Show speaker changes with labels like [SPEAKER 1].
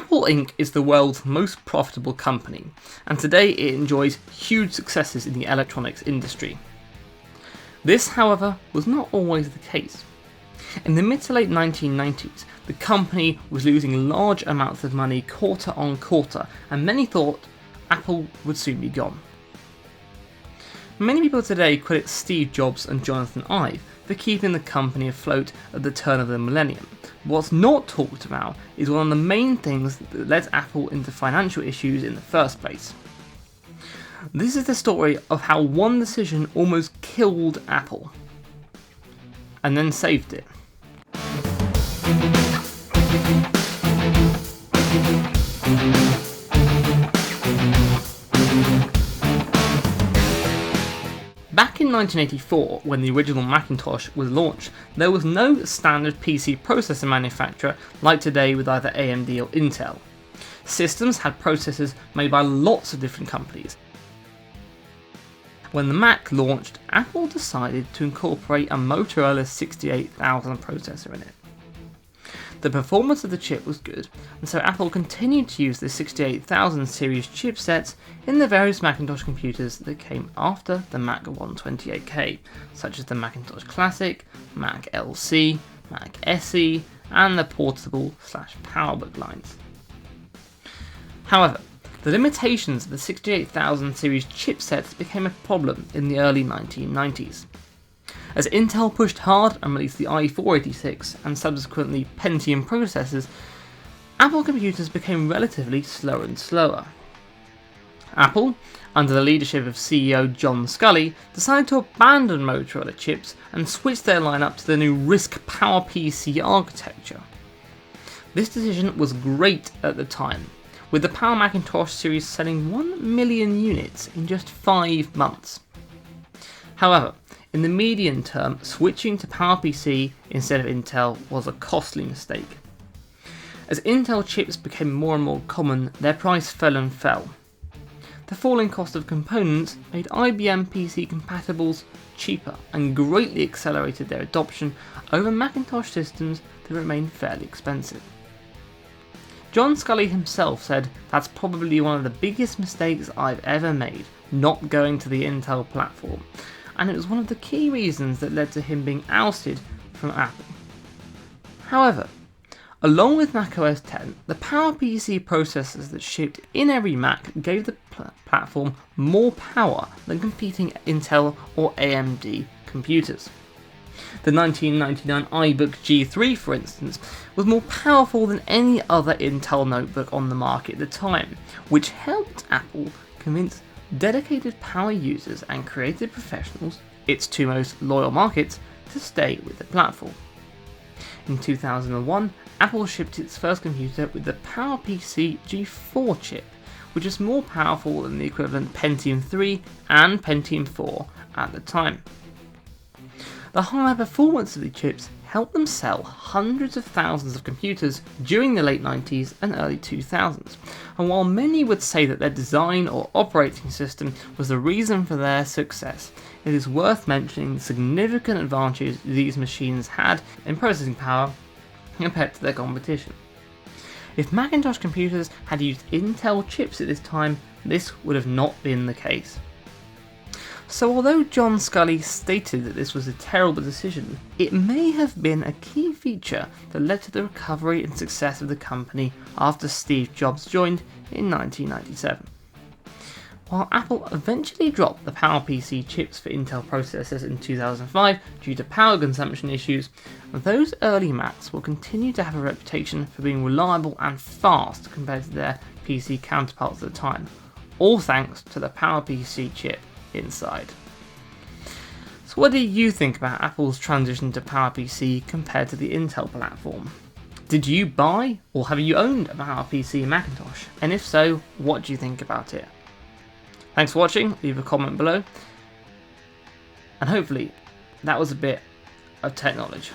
[SPEAKER 1] Apple Inc. is the world's most profitable company, and today it enjoys huge successes in the electronics industry. This, however, was not always the case. In the mid to late 1990s, the company was losing large amounts of money quarter on quarter, and many thought Apple would soon be gone. Many people today credit Steve Jobs and Jonathan Ive for keeping the company afloat at the turn of the millennium. What's not talked about is one of the main things that led Apple into financial issues in the first place. This is the story of how one decision almost killed Apple, and then saved it. Back in 1984, when the original Macintosh was launched, there was no standard PC processor manufacturer like today with either AMD or Intel. Systems had processors made by lots of different companies. When the Mac launched, Apple decided to incorporate a Motorola 68000 processor in it. The performance of the chip was good, and so Apple continued to use the 68000 series chipsets in the various Macintosh computers that came after the Mac 128K, such as the Macintosh Classic, Mac LC, Mac SE, and the portable/PowerBook lines. However, the limitations of the 68000 series chipsets became a problem in the early 1990s. As Intel pushed hard and released the i486 and subsequently Pentium processors, Apple computers became relatively slower and slower. Apple, under the leadership of CEO John Sculley, decided to abandon Motorola chips and switch their lineup to the new RISC PowerPC architecture. This decision was great at the time, with the Power Macintosh series selling 1 million units in just 5 months. However, in the medium term, switching to PowerPC instead of Intel was a costly mistake. As Intel chips became more and more common, their price fell and fell. The falling cost of components made IBM PC compatibles cheaper and greatly accelerated their adoption over Macintosh systems that remained fairly expensive. John Sculley himself said, "That's probably one of the biggest mistakes I've ever made, not going to the Intel platform," and it was one of the key reasons that led to him being ousted from Apple. However, along with macOS X, the PowerPC processors that shipped in every Mac gave the platform more power than competing Intel or AMD computers. The 1999 iBook G3, for instance, was more powerful than any other Intel notebook on the market at the time, which helped Apple convince dedicated power users and creative professionals, its two most loyal markets, to stay with the platform. In 2001, Apple shipped its first computer with the PowerPC G4 chip, which is more powerful than the equivalent Pentium 3 and Pentium 4 at the time. The higher performance of the chips helped them sell hundreds of thousands of computers during the late 90s and early 2000s, and while many would say that their design or operating system was the reason for their success, it is worth mentioning the significant advantages these machines had in processing power compared to their competition. If Macintosh computers had used Intel chips at this time, this would have not been the case. So although John Sculley stated that this was a terrible decision, it may have been a key feature that led to the recovery and success of the company after Steve Jobs joined in 1997. While Apple eventually dropped the PowerPC chips for Intel processors in 2005 due to power consumption issues, those early Macs will continue to have a reputation for being reliable and fast compared to their PC counterparts at the time, all thanks to the PowerPC chip inside. So what do you think about Apple's transition to PowerPC compared to the Intel platform? Did you buy or have you owned a PowerPC Macintosh? And if so, what do you think about it? Thanks for watching, leave a comment below, and hopefully that was a bit of TechKnowledge.